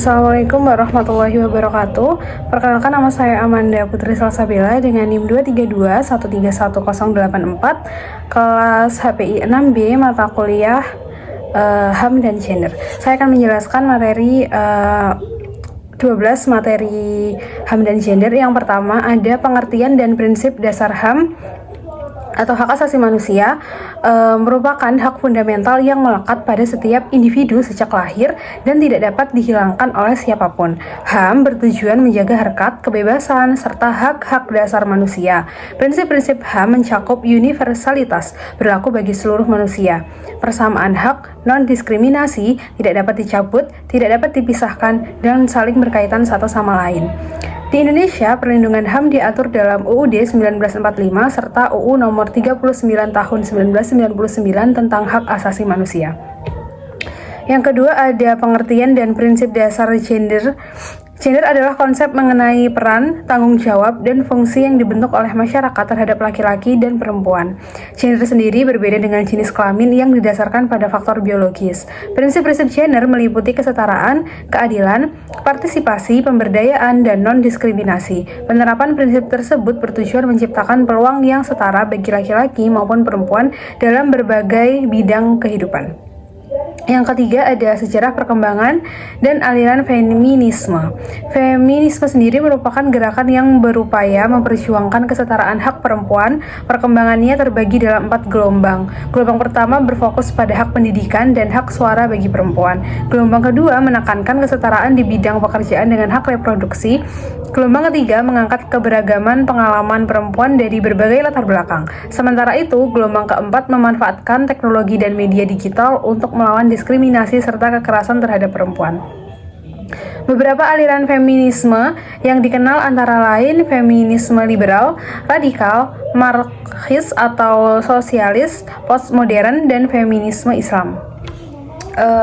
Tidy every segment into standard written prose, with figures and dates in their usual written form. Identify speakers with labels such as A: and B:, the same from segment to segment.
A: Assalamualaikum warahmatullahi wabarakatuh. Perkenalkan, nama saya Amanda Putri Salsabila dengan NIM 232131084, kelas HPI 6B, mata kuliah HAM dan Gender. Saya akan menjelaskan materi 12 materi HAM dan Gender. Yang pertama ada pengertian dan prinsip dasar HAM atau hak asasi manusia. Merupakan hak fundamental yang melekat pada setiap individu sejak lahir dan tidak dapat dihilangkan oleh siapapun. HAM bertujuan menjaga harkat, kebebasan, serta hak-hak dasar manusia. Prinsip-prinsip HAM mencakup universalitas, berlaku bagi seluruh manusia, persamaan hak, non-diskriminasi, tidak dapat dicabut, tidak dapat dipisahkan, dan saling berkaitan satu sama lain. Di Indonesia, perlindungan HAM diatur dalam UUD 1945 serta UU Nomor 39 Tahun 1999 tentang Hak Asasi Manusia. Yang kedua ada pengertian dan prinsip dasar gender. Gender adalah konsep mengenai peran, tanggung jawab, dan fungsi yang dibentuk oleh masyarakat terhadap laki-laki dan perempuan. Gender sendiri berbeda dengan jenis kelamin yang didasarkan pada faktor biologis. Prinsip-prinsip gender meliputi kesetaraan, keadilan, partisipasi, pemberdayaan, dan non-diskriminasi. Penerapan prinsip tersebut bertujuan menciptakan peluang yang setara bagi laki-laki maupun perempuan dalam berbagai bidang kehidupan. Yang ketiga ada sejarah perkembangan dan aliran feminisme. Feminisme sendiri merupakan gerakan yang berupaya memperjuangkan kesetaraan hak perempuan. Perkembangannya terbagi dalam 4 gelombang. Gelombang pertama berfokus pada hak pendidikan dan hak suara bagi perempuan. Gelombang kedua menekankan kesetaraan di bidang pekerjaan dengan hak reproduksi. Gelombang ketiga mengangkat keberagaman pengalaman perempuan dari berbagai latar belakang. Sementara itu, gelombang keempat memanfaatkan teknologi dan media digital untuk melawan diskriminasi serta kekerasan terhadap perempuan. Beberapa aliran feminisme yang dikenal antara lain feminisme liberal, radikal, marxis atau sosialis, postmodern, dan feminisme Islam.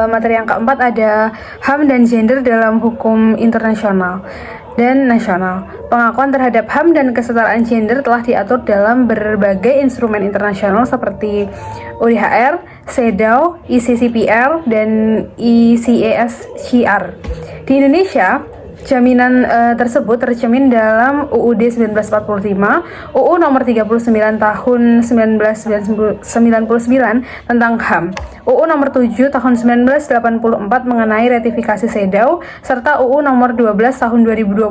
A: Materi yang keempat ada HAM dan gender dalam hukum internasional dan nasional. Pengakuan terhadap HAM dan kesetaraan gender telah diatur dalam berbagai instrumen internasional seperti UDHR, CEDAW, ICCPR, dan ICESCR. Di Indonesia, jaminan tersebut tercermin dalam UUD 1945, UU Nomor 39 Tahun 1999 tentang HAM, UU Nomor 7 Tahun 1984 mengenai ratifikasi CEDAW, serta UU Nomor 12 Tahun 2022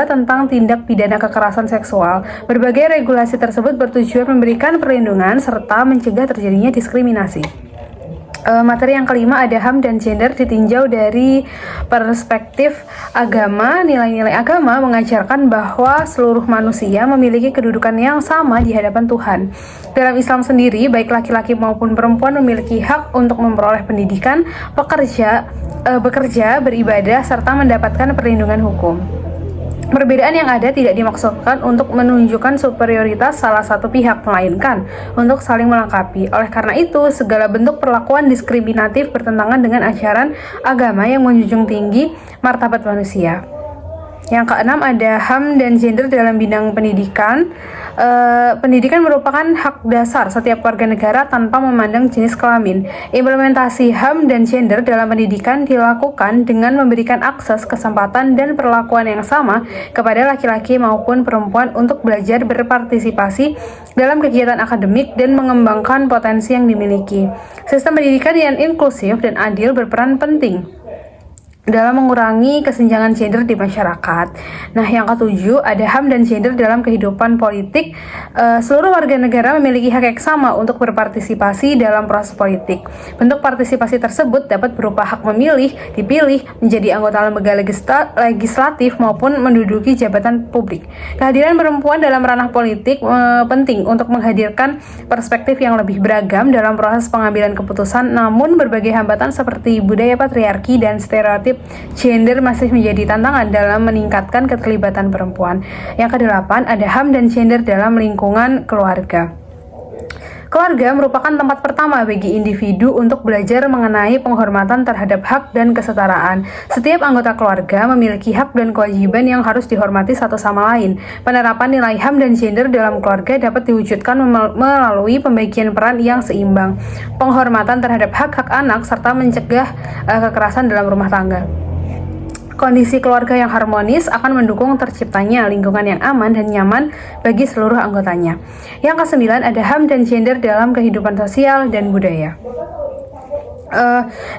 A: tentang tindak pidana kekerasan seksual. Berbagai regulasi tersebut bertujuan memberikan perlindungan serta mencegah terjadinya diskriminasi. Materi yang kelima ada HAM dan gender ditinjau dari perspektif agama. Nilai-nilai agama mengajarkan bahwa seluruh manusia memiliki kedudukan yang sama di hadapan Tuhan. Dalam Islam sendiri, baik laki-laki maupun perempuan memiliki hak untuk memperoleh pendidikan, bekerja, beribadah, serta mendapatkan perlindungan hukum. Perbedaan yang ada tidak dimaksudkan untuk menunjukkan superioritas salah satu pihak, melainkan untuk saling melengkapi. Oleh karena itu, segala bentuk perlakuan diskriminatif bertentangan dengan ajaran agama yang menjunjung tinggi martabat manusia. Yang keenam ada HAM dan gender dalam bidang pendidikan. Pendidikan merupakan hak dasar setiap warga negara tanpa memandang jenis kelamin. Implementasi HAM dan gender dalam pendidikan dilakukan dengan memberikan akses, kesempatan, dan perlakuan yang sama kepada laki-laki maupun perempuan untuk belajar, berpartisipasi dalam kegiatan akademik, dan mengembangkan potensi yang dimiliki. Sistem pendidikan yang inklusif dan adil berperan penting dalam mengurangi kesenjangan gender di masyarakat. Nah, yang ketujuh ada HAM dan gender dalam kehidupan politik. Seluruh warga negara memiliki hak yang sama untuk berpartisipasi dalam proses politik. Bentuk partisipasi tersebut dapat berupa hak memilih, dipilih, menjadi anggota lembaga legislatif maupun menduduki jabatan publik. Kehadiran perempuan dalam ranah politik penting untuk menghadirkan perspektif yang lebih beragam dalam proses pengambilan keputusan. Namun berbagai hambatan seperti budaya patriarki dan stereotip gender masih menjadi tantangan dalam meningkatkan keterlibatan perempuan. Yang kedelapan ada HAM dan gender dalam lingkungan keluarga. Keluarga merupakan tempat pertama bagi individu untuk belajar mengenai penghormatan terhadap hak dan kesetaraan. Setiap anggota keluarga memiliki hak dan kewajiban yang harus dihormati satu sama lain. Penerapan nilai HAM dan gender dalam keluarga dapat diwujudkan melalui pembagian peran yang seimbang, penghormatan terhadap hak-hak anak, serta mencegah kekerasan dalam rumah tangga. Kondisi keluarga yang harmonis akan mendukung terciptanya lingkungan yang aman dan nyaman bagi seluruh anggotanya. Yang kesembilan ada HAM dan gender dalam kehidupan sosial dan budaya.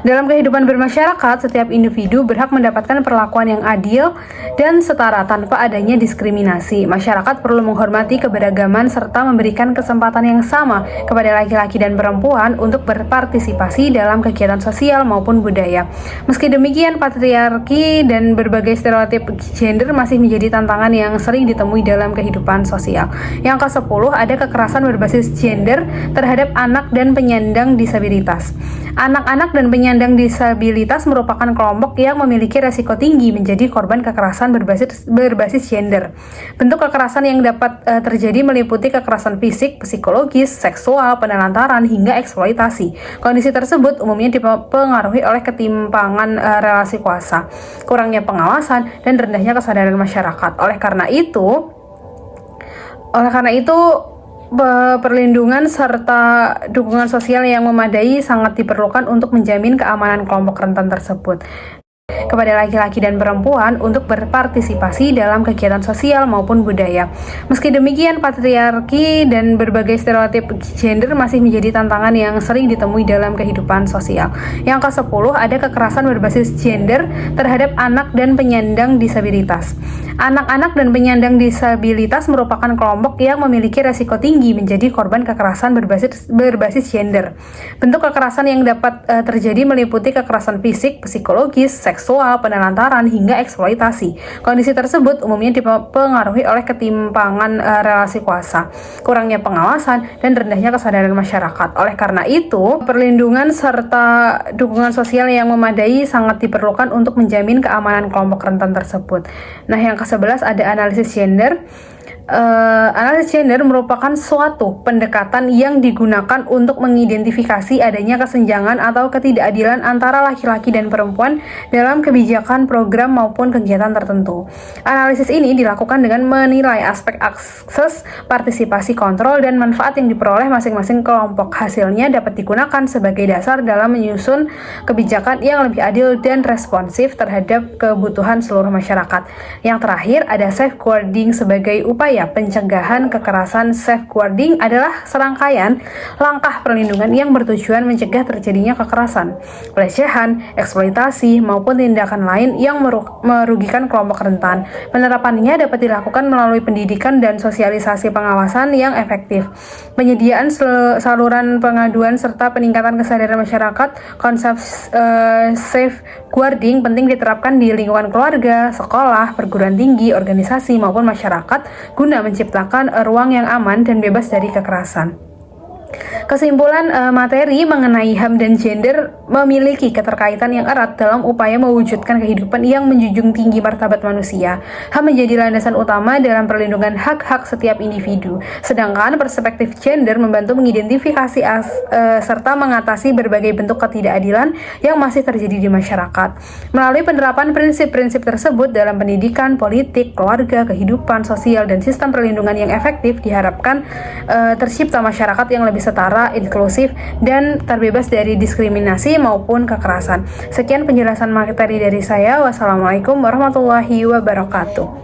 A: Dalam kehidupan bermasyarakat, setiap individu berhak mendapatkan perlakuan yang adil dan setara tanpa adanya diskriminasi. Masyarakat perlu menghormati keberagaman serta memberikan kesempatan yang sama kepada laki-laki dan perempuan untuk berpartisipasi dalam kegiatan sosial maupun budaya. Meski demikian, patriarki dan berbagai stereotip gender masih menjadi tantangan yang sering ditemui dalam kehidupan sosial. Yang ke-10 ada kekerasan berbasis gender terhadap anak dan penyandang disabilitas. Anak-anak dan penyandang disabilitas merupakan kelompok yang memiliki resiko tinggi menjadi korban kekerasan berbasis gender. Bentuk kekerasan yang dapat terjadi meliputi kekerasan fisik, psikologis, seksual, penelantaran, hingga eksploitasi. Kondisi tersebut umumnya dipengaruhi oleh ketimpangan relasi kuasa, kurangnya pengawasan, dan rendahnya kesadaran masyarakat. Oleh karena itu perlindungan serta dukungan sosial yang memadai sangat diperlukan untuk menjamin keamanan kelompok rentan tersebut kepada laki-laki dan perempuan untuk berpartisipasi dalam kegiatan sosial maupun budaya. Meski demikian, patriarki dan berbagai stereotip gender masih menjadi tantangan yang sering ditemui dalam kehidupan sosial. Yang ke-10 ada kekerasan berbasis gender terhadap anak dan penyandang disabilitas. Anak-anak dan penyandang disabilitas merupakan kelompok yang memiliki resiko tinggi menjadi korban kekerasan berbasis gender. Bentuk kekerasan yang dapat terjadi meliputi kekerasan fisik, psikologis, seksual, penelantaran, hingga eksploitasi. Kondisi tersebut umumnya dipengaruhi oleh ketimpangan relasi kuasa, kurangnya pengawasan, dan rendahnya kesadaran masyarakat. Oleh karena itu, perlindungan serta dukungan sosial yang memadai sangat diperlukan untuk menjamin keamanan kelompok rentan tersebut. Nah, yang ke-11 ada analisis gender. Analisis gender merupakan suatu pendekatan yang digunakan untuk mengidentifikasi adanya kesenjangan atau ketidakadilan antara laki-laki dan perempuan dalam kebijakan, program, maupun kegiatan tertentu. Analisis ini dilakukan dengan menilai aspek akses, partisipasi, kontrol, dan manfaat yang diperoleh masing-masing kelompok. Hasilnya dapat digunakan sebagai dasar dalam menyusun kebijakan yang lebih adil dan responsif terhadap kebutuhan seluruh masyarakat. Yang terakhir ada safeguarding sebagai upaya pencegahan kekerasan. Safeguarding adalah serangkaian langkah perlindungan yang bertujuan mencegah terjadinya kekerasan, pelecehan, eksploitasi, maupun tindakan lain yang merugikan kelompok rentan. Penerapannya dapat dilakukan melalui pendidikan dan sosialisasi pengawasan yang efektif, penyediaan saluran pengaduan, serta peningkatan kesadaran masyarakat. Konsep safeguarding penting diterapkan di lingkungan keluarga, sekolah, perguruan tinggi, organisasi, maupun masyarakat guna menciptakan ruang yang aman dan bebas dari kekerasan. Kesimpulan materi mengenai HAM dan gender memiliki keterkaitan yang erat dalam upaya mewujudkan kehidupan yang menjunjung tinggi martabat manusia. HAM menjadi landasan utama dalam perlindungan hak-hak setiap individu, sedangkan perspektif gender membantu mengidentifikasi serta mengatasi berbagai bentuk ketidakadilan yang masih terjadi di masyarakat. Melalui penerapan prinsip-prinsip tersebut dalam pendidikan, politik, keluarga, kehidupan sosial, dan sistem perlindungan yang efektif, diharapkan tercipta masyarakat yang lebih setara, inklusif, dan terbebas dari diskriminasi maupun kekerasan. Sekian penjelasan materi dari saya. Wassalamualaikum warahmatullahi wabarakatuh.